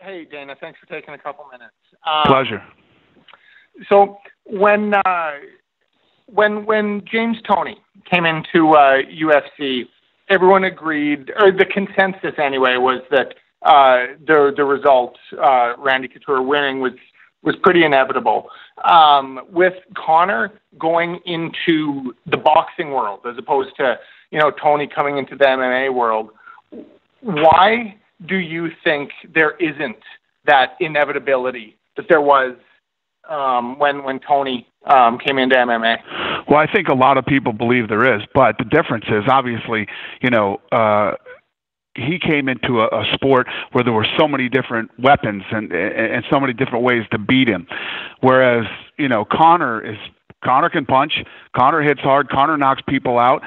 Hey, Dana, thanks for taking a couple minutes. Pleasure. So when James Toney came into UFC, everyone agreed, or the consensus anyway, was that the result, Randy Couture winning, was pretty inevitable. With Conor going into the boxing world as opposed to Toney coming into the MMA world, why do you think there isn't that inevitability that there was when Toney came into MMA? Well, I think a lot of people believe there is, but the difference is obviously, he came into a sport where there were so many different weapons and so many different ways to beat him. Whereas, Conor can punch, Conor hits hard, Conor knocks people out.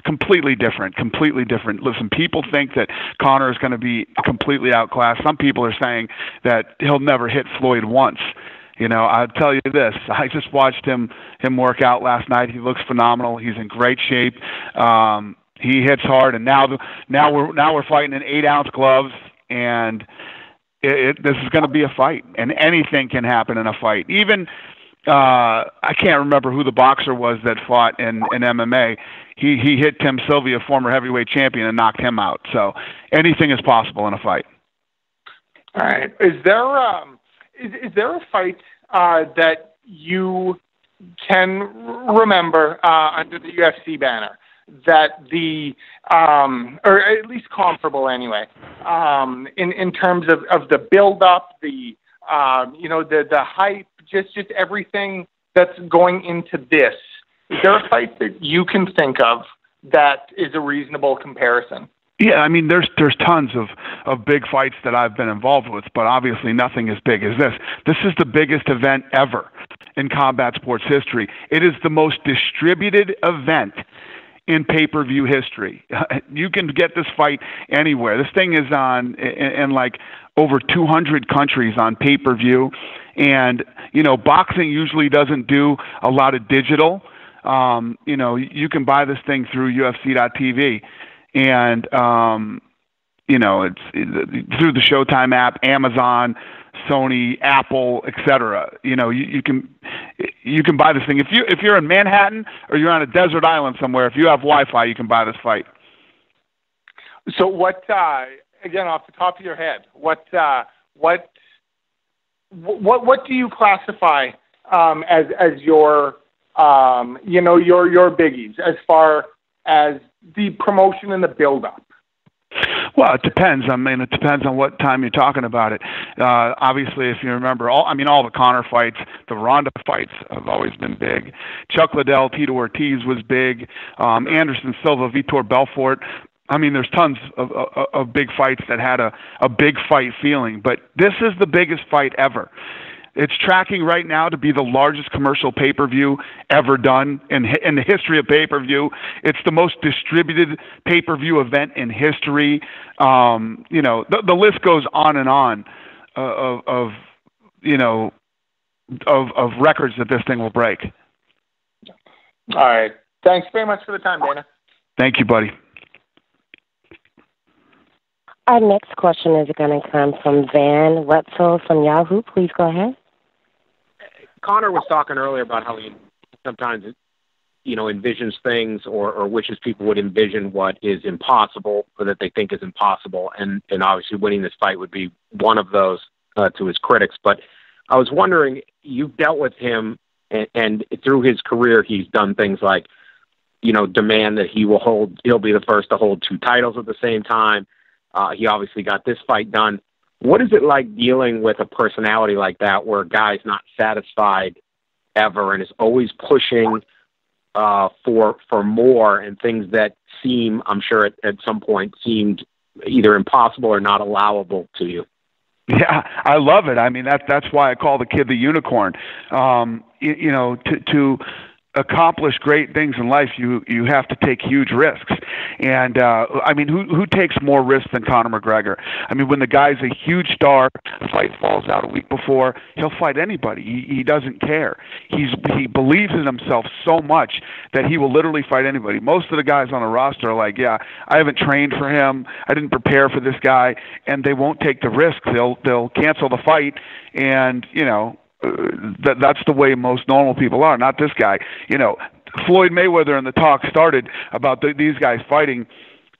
Completely different. Listen, people think that Conor is going to be completely outclassed. Some people are saying that he'll never hit Floyd once. I'll tell you this. I just watched him work out last night. He looks phenomenal. He's in great shape. He hits hard, and now we're fighting in 8-ounce gloves, and this is going to be a fight, and anything can happen in a fight. Even I can't remember who the boxer was that fought in MMA. He hit Tim Sylvia, former heavyweight champion, and knocked him out. So anything is possible in a fight. All right. Is there a fight that you can remember under the UFC banner that or at least comparable anyway, in terms of the build-up, the hype, just everything that's going into this? Is there a fight that you can think of that is a reasonable comparison? Yeah, I mean, there's tons of big fights that I've been involved with, but obviously nothing as big as this. This is the biggest event ever in combat sports history. It is the most distributed event in pay-per-view history. You can get this fight anywhere. This thing is on in like over 200 countries on pay-per-view, and boxing usually doesn't do a lot of digital. You can buy this thing through UFC.tv, and it's through the Showtime app, Amazon, Sony, Apple, etc. You can buy this thing if you're in Manhattan or you're on a desert island somewhere. If you have Wi-Fi, you can buy this fight. So what? Again, off the top of your head, what do you classify as your your biggies as far as the promotion and the build-up? Well, it depends. I mean, it depends on what time you're talking about it. Obviously, if you remember, all the Conor fights, the Ronda fights have always been big. Chuck Liddell, Tito Ortiz was big. Anderson Silva, Vitor Belfort. I mean, there's tons of big fights that had a big fight feeling, but this is the biggest fight ever. It's tracking right now to be the largest commercial pay-per-view ever done in the history of pay-per-view. It's the most distributed pay-per-view event in history. The list goes on and on of records that this thing will break. All right. Thanks very much for the time, Dana. Thank you, buddy. Our next question is going to come from Van Wetzel from Yahoo. Please go ahead. Conor was talking earlier about how he sometimes, envisions things or wishes people would envision what is impossible or that they think is impossible. And obviously winning this fight would be one of those to his critics. But I was wondering, you've dealt with him and through his career, he's done things like, demand that he'll be the first to hold 2 titles at the same time. He obviously got this fight done. What is it like dealing with a personality like that where a guy's not satisfied ever and is always pushing for more and things that seem, I'm sure at some point, seemed either impossible or not allowable to you? Yeah, I love it. I mean, that's why I call the kid the unicorn. accomplish great things in life, you have to take huge risks. And I mean, who takes more risks than Conor McGregor? I mean, when the guy's a huge star, the fight falls out a week before, he'll fight anybody. He doesn't care. He believes in himself so much that he will literally fight anybody. Most of the guys on the roster are like, yeah, I haven't trained for him, I didn't prepare for this guy, and they won't take the risk. They'll cancel the fight, and that's the way most normal people are, not this guy. Floyd Mayweather and the talk started about these guys fighting.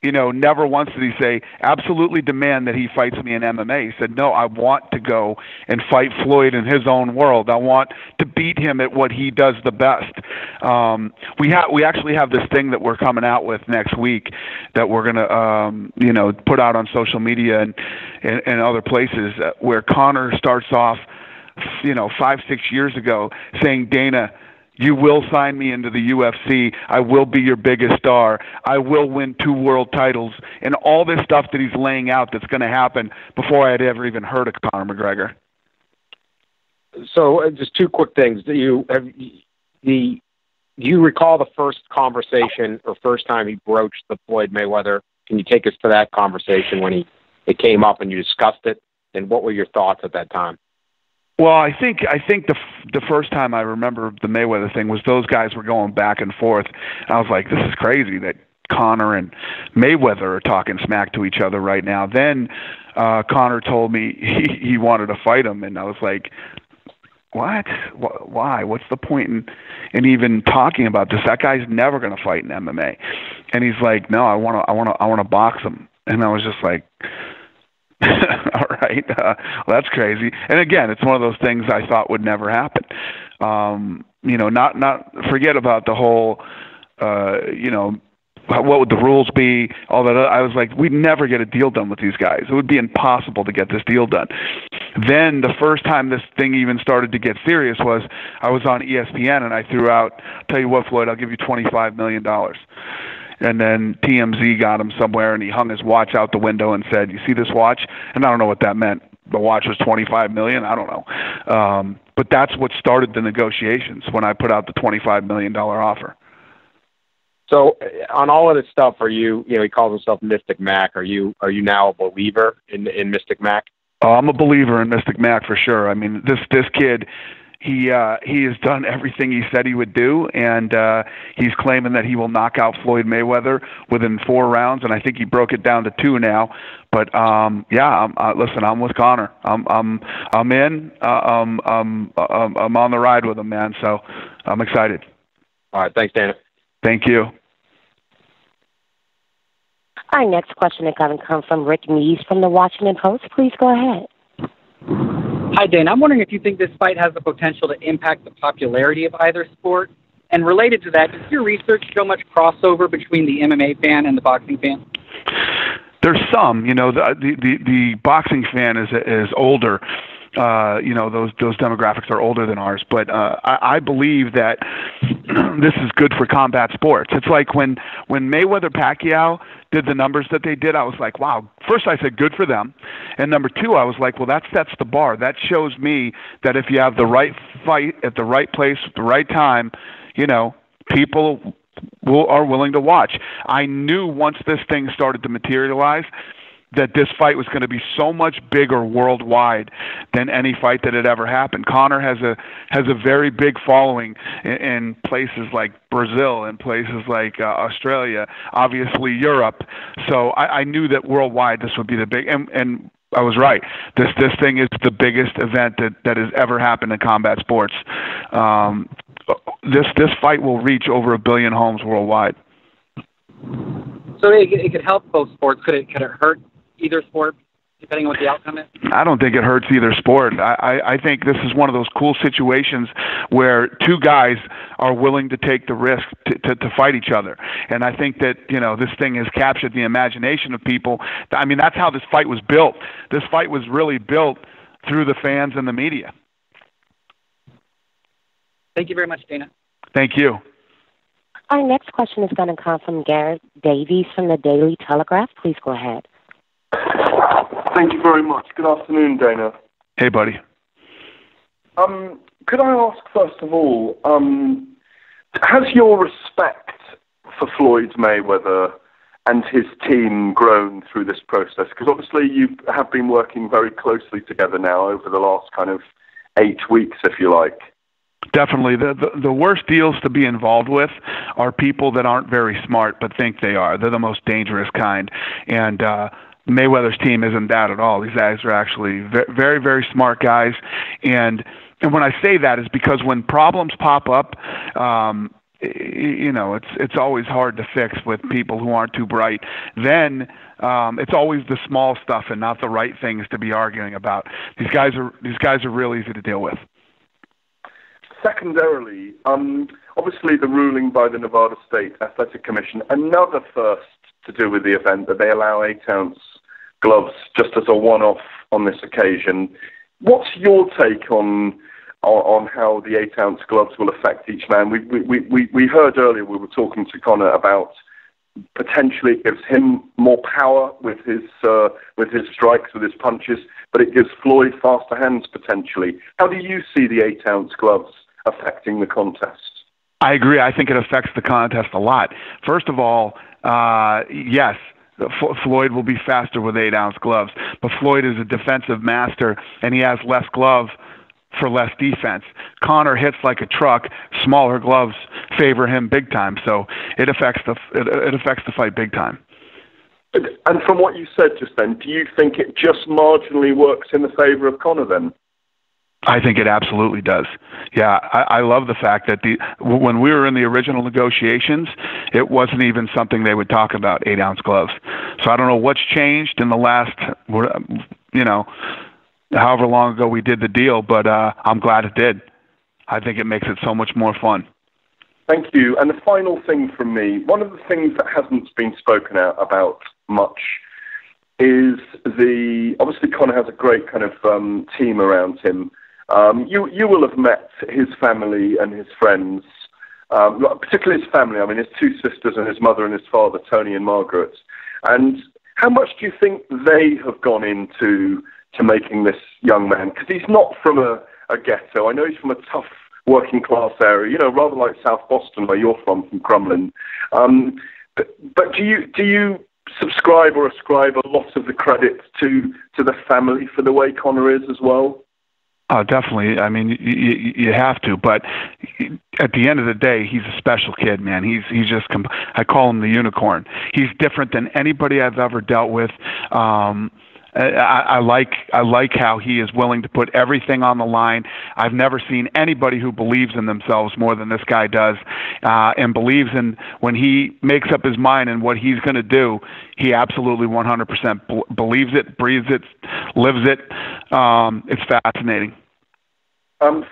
Never once did he say, absolutely demand that he fights me in MMA. He said, no, I want to go and fight Floyd in his own world. I want to beat him at what he does the best. We actually have this thing that we're coming out with next week that we're going to, put out on social media and other places where Conor starts off 5-6 years ago saying, Dana, you will sign me into the UFC. I will be your biggest star. I will win 2 world titles, and all this stuff that he's laying out that's going to happen before I had ever even heard of Conor McGregor. So just 2 quick things. Do you recall the first conversation or first time he broached the Floyd Mayweather? Can you take us to that conversation when it came up and you discussed it, and what were your thoughts at that time? Well, I think the first time I remember the Mayweather thing was those guys were going back and forth. I was like, this is crazy that Conor and Mayweather are talking smack to each other right now. Then Conor told me he wanted to fight him, and I was like, what? Why? What's the point in even talking about this? That guy's never going to fight in MMA. And he's like, no, I want to box him. And I was just like, all right, well, that's crazy. And again, it's one of those things I thought would never happen. Not forget about the whole, what would the rules be? All that. I was like, we'd never get a deal done with these guys. It would be impossible to get this deal done. Then the first time this thing even started to get serious was I was on ESPN and I threw out, tell you what, Floyd, I'll give you $25 million. And then TMZ got him somewhere, and he hung his watch out the window and said, you see this watch? And I don't know what that meant. The watch was $25 million? I don't know. But that's what started the negotiations when I put out the $25 million offer. So on all of this stuff, are you, he calls himself Mystic Mac. Are you now a believer in Mystic Mac? I'm a believer in Mystic Mac for sure. I mean, this kid, he has done everything he said he would do, and he's claiming that he will knock out Floyd Mayweather within 4 rounds, and I think he broke it down to 2 now. But listen, I'm with Conor. I'm in. I'm on the ride with him, man. So I'm excited. All right, thanks, Dana. Thank you. Our next question is going to come from Rick Mees from the Washington Post. Please go ahead. Hi, Dana. I'm wondering if you think this fight has the potential to impact the popularity of either sport. And related to that, does your research show much crossover between the MMA fan and the boxing fan? There's some. The boxing fan is older. Those demographics are older than ours. But I believe that this is good for combat sports. It's like when Mayweather-Pacquiao did the numbers that they did, I was like, wow. First I said good for them. And number 2, I was like, well, that sets the bar. That shows me that if you have the right fight at the right place at the right time, people are willing to watch. I knew once this thing started to materialize that this fight was going to be so much bigger worldwide than any fight that had ever happened. Conor has a very big following in places like Brazil and places like Australia, obviously Europe. So I knew that worldwide this would be the big, and I was right. This thing is the biggest event that has ever happened in combat sports. This fight will reach over 1 billion homes worldwide. So it could help both sports. Could it hurt either sport, depending on what the outcome is? I don't think it hurts either sport. I think this is one of those cool situations where 2 guys are willing to take the risk to fight each other. And I think that, this thing has captured the imagination of people. I mean, that's how this fight was built. This fight was really built through the fans and the media. Thank you very much, Dana. Thank you. Our next question is going to come from Garrett Davies from the Daily Telegraph. Please go ahead. Thank you very much. Good afternoon, Dana. Hey, buddy. Could I ask, first of all, Has your respect for Floyd Mayweather and his team grown through this process? Because obviously you have been working very closely together now over the last kind of 8 weeks, if you like. Definitely. The worst deals to be involved with are people that aren't very smart but think they are. They're the most dangerous kind. And Mayweather's team isn't that at all. These guys are actually very, very smart guys. And when I say that is because when problems pop up, it's always hard to fix with people who aren't too bright. Then it's always the small stuff and not the right things to be arguing about. These guys are real easy to deal with. Secondarily, obviously the ruling by the Nevada State Athletic Commission, another first to do with the event, that they allow 8-ounce gloves just as a one-off on this occasion. What's your take on how the 8-ounce gloves will affect each man? We heard earlier, we were talking to Conor about potentially it gives him more power with his strikes, with his punches, but it gives Floyd faster hands potentially. How do you see the 8-ounce gloves affecting the contest? I agree. I think it affects the contest a lot. First of all, yes, Floyd will be faster with 8-ounce gloves, but Floyd is a defensive master, and he has less glove for less defense. Conor hits like a truck. Smaller gloves favor him big time, so it affects the fight big time. And from what you said just then, do you think it just marginally works in the favor of Conor then? I think it absolutely does. Yeah, I love the fact that when we were in the original negotiations, it wasn't even something they would talk about, 8-ounce gloves. So I don't know what's changed in the last, however long ago we did the deal, but I'm glad it did. I think it makes it so much more fun. Thank you. And the final thing from me, one of the things that hasn't been spoken out about much is obviously Conor has a great kind of team around him. You will have met his family and his friends, particularly his family. I mean, his 2 sisters and his mother and his father, Tony and Margaret. And how much do you think they have gone into making this young man? Because he's not from a ghetto. I know he's from a tough working class area, rather like South Boston, where you're from Crumlin. But do you subscribe or ascribe a lot of the credit to the family for the way Conor is as well? Oh, definitely. I mean, you have to, but at the end of the day, he's a special kid, man. He's just I call him the unicorn. He's different than anybody I've ever dealt with. I like how he is willing to put everything on the line. I've never seen anybody who believes in themselves more than this guy does, and believes in when he makes up his mind and what he's going to do. He absolutely 100% believes it, breathes it, lives it. It's fascinating.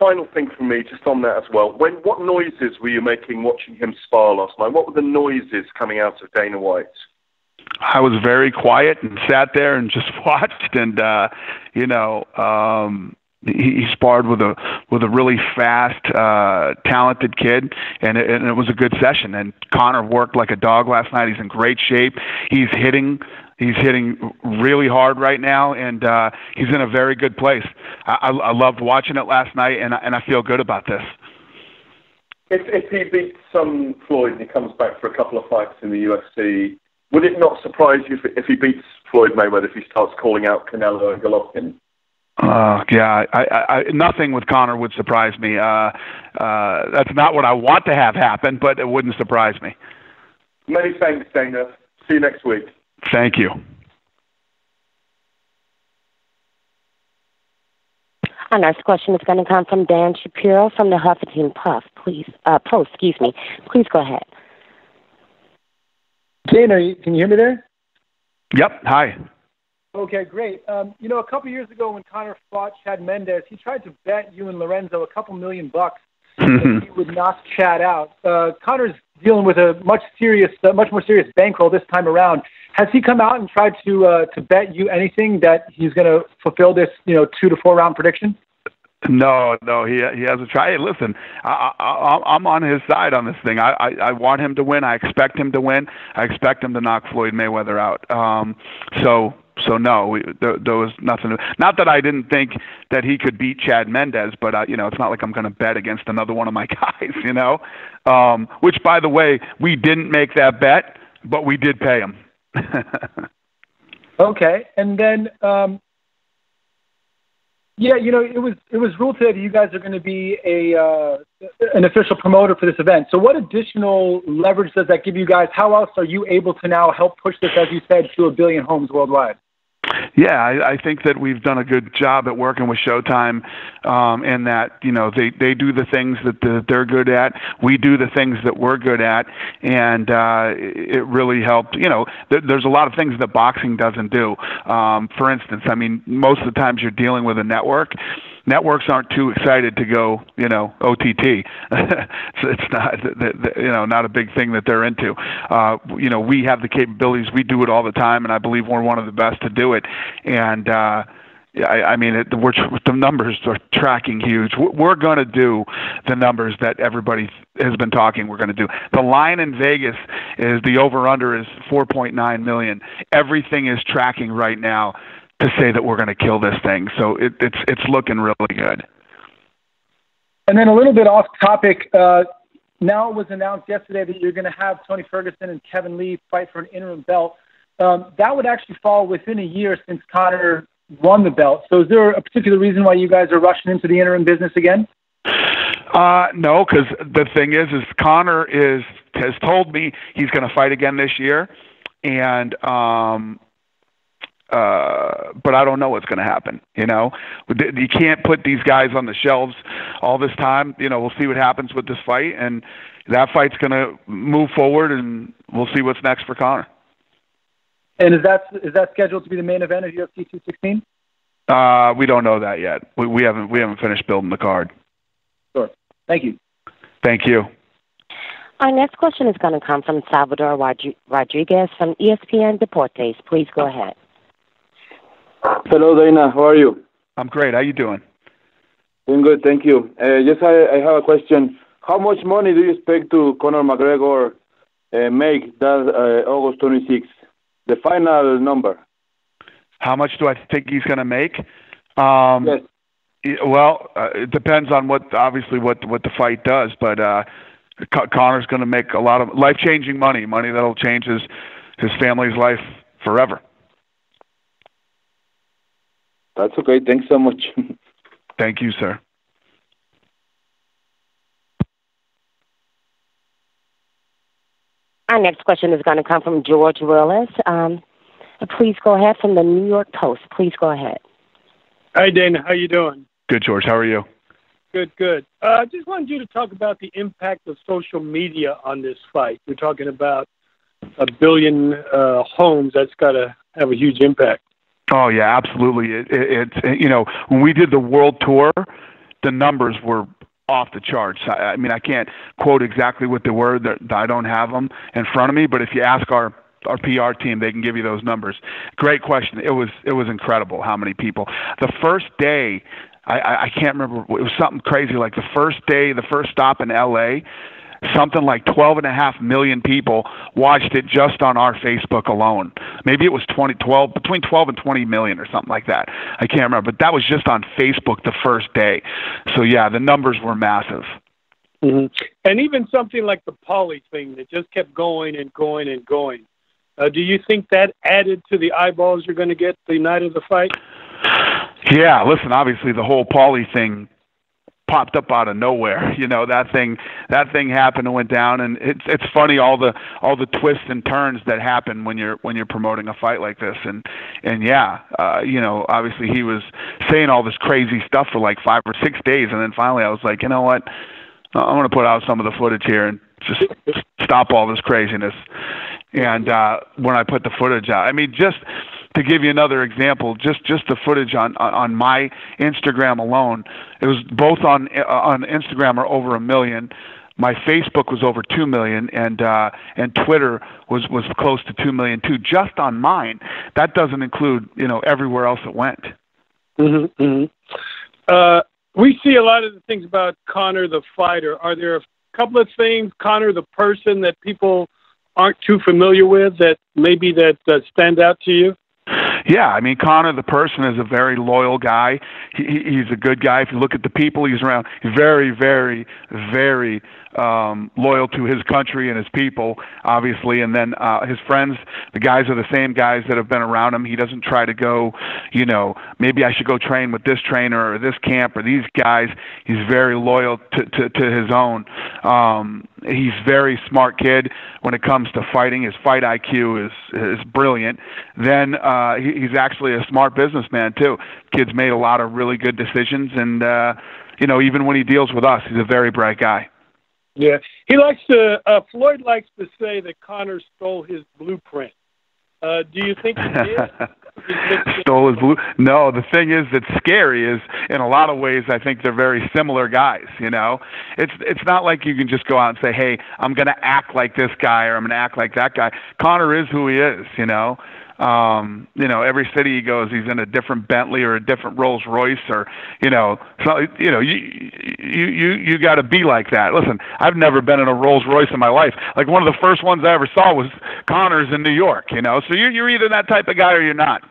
Final thing from me, just on that as well. What noises were you making watching him spar last night? What were the noises coming out of Dana White? I was very quiet and sat there and just watched, and he sparred with a really fast, talented kid, and it was a good session. And Conor worked like a dog last night. He's in great shape. He's hitting really hard right now, and he's in a very good place. I loved watching it last night, and I feel good about this. If he beats Floyd and he comes back for a couple of fights in the UFC, would it not surprise you if he beats Floyd Mayweather, if he starts calling out Canelo and Golovkin? Yeah, nothing with Conor would surprise me. That's not what I want to have happen, but it wouldn't surprise me. Many thanks, Dana. See you next week. Thank you. Our next question is going to come from Dan Shapiro from the Huffington Post. Post. Please go ahead. Dana, can you hear me there? Yep. Hi. Okay, great. A couple years ago when Conor fought Chad Mendes, he tried to bet you and Lorenzo a couple $1 million that he would knock Chad out. Conor's dealing with a much more serious bankroll this time around. Has he come out and tried to bet you anything that he's going to fulfill this 2 to 4 round prediction? No, he hasn't tried. Hey, listen, I'm on his side on this thing. I want him to win. I expect him to win. I expect him to knock Floyd Mayweather out. So no, there was nothing. Not that I didn't think that he could beat Chad Mendes, but it's not like I'm going to bet against another one of my guys, which, by the way, we didn't make that bet, but we did pay him. Okay, and then it was ruled today that you guys are going to be an official promoter for this event. So what additional leverage does that give you guys? How else are you able to now help push this, as you said, to 1 billion homes worldwide? Yeah, I think that we've done a good job at working with Showtime, and that they do the things that they're good at. We do the things that we're good at, and it really helped. There's a lot of things that boxing doesn't do. For instance, most of the times you're dealing with a network. Networks aren't too excited to go, OTT. It's not, not a big thing that they're into. We have the capabilities. We do it all the time, and I believe we're one of the best to do it. And the numbers are tracking huge. We're going to do the numbers that everybody has been talking we're going to do. The line in Vegas is the over-under is 4.9 million. Everything is tracking right now to say that we're going to kill this thing. So it's looking really good. And then a little bit off topic, now it was announced yesterday that you're going to have Tony Ferguson and Kevin Lee fight for an interim belt. That would actually fall within a year since Conor won the belt. So is there a particular reason why you guys are rushing into the interim business again? No, because the thing is Conor has told me he's going to fight again this year, and but I don't know what's going to happen. You can't put these guys on the shelves all this time. We'll see what happens with this fight, and that fight's going to move forward, and we'll see what's next for Conor. And is that scheduled to be the main event of UFC 216? We don't know that yet. We haven't finished building the card. Sure. Thank you. Thank you. Our next question is going to come from Salvador Rodriguez from ESPN Deportes. Please go ahead. Hello, Dana. How are you? I'm great. How you doing? Doing good, thank you. Yes, I have a question. How much money do you expect to Conor McGregor make that August 26th? The final number. How much do I think he's going to make? Yes. Well, it depends on what the fight does, but Conor's going to make a lot of life-changing money that'll change his family's life forever. That's okay. Thanks so much. Thank you, sir. Our next question is going to come from George Willis. Please go ahead, from the New York Post. Please go ahead. Hi, Dana. How you doing? Good, George. How are you? Good. I just wanted you to talk about the impact of social media on this fight. We're talking about 1 billion homes. That's got to have a huge impact. Oh, yeah, absolutely. It's when we did the world tour, the numbers were off the charts. I can't quote exactly what they were. I don't have them in front of me, but if you ask our PR team, they can give you those numbers. Great question. It was incredible how many people. The first day, I can't remember, it was something crazy, like the first day, the first stop in L.A., something like 12.5 million people watched it just on our Facebook alone. Maybe it was between 12 and 20 million or something like that. I can't remember, but that was just on Facebook the first day. So yeah, the numbers were massive. Mm-hmm. And even something like the Pauly thing that just kept going and going and going. Do you think that added to the eyeballs you're going to get the night of the fight? Yeah, listen, obviously the whole Pauly thing popped up out of nowhere. That thing happened and went down, and it's funny all the twists and turns that happen when you're promoting a fight like this. And yeah, obviously he was saying all this crazy stuff for like 5 or 6 days, and then finally I was like, you know what? I'm going to put out some of the footage here and just stop all this craziness. And when I put the footage out, just to give you another example, just the footage on my Instagram alone, it was both on Instagram are over 1 million. My Facebook was over 2 million, and Twitter was close to 2 million too, just on mine. That doesn't include everywhere else it went. Mm-hmm, mm-hmm. We see a lot of the things about Conor the fighter. Are there a couple of things, Conor the person, that people aren't too familiar with that maybe that stand out to you? Yeah, I mean, Conor, the person, is a very loyal guy. He's a good guy. If you look at the people he's around, he's very, very, very loyal to his country and his people, obviously. And then his friends, the guys are the same guys that have been around him. He doesn't try to go, maybe I should go train with this trainer or this camp or these guys. He's very loyal to his own. He's a very smart kid when it comes to fighting. His fight IQ is brilliant. Then he's actually a smart businessman too. Kid's made a lot of really good decisions, and even when he deals with us, he's a very bright guy. Yeah, he likes to. Floyd likes to say that Conor stole his blueprint. Do you think he did? Stole his blue. No, the thing is that's scary is in a lot of ways I think they're very similar guys. It's not like you can just go out and say, hey, I'm going to act like this guy or I'm going to act like that guy. Conor is who he is. Every city he goes, he's in a different Bentley or a different Rolls Royce, or you got to be like that. Listen, I've never been in a Rolls Royce in my life. Like one of the first ones I ever saw was Conor's in New York. So you're either that type of guy or you're not.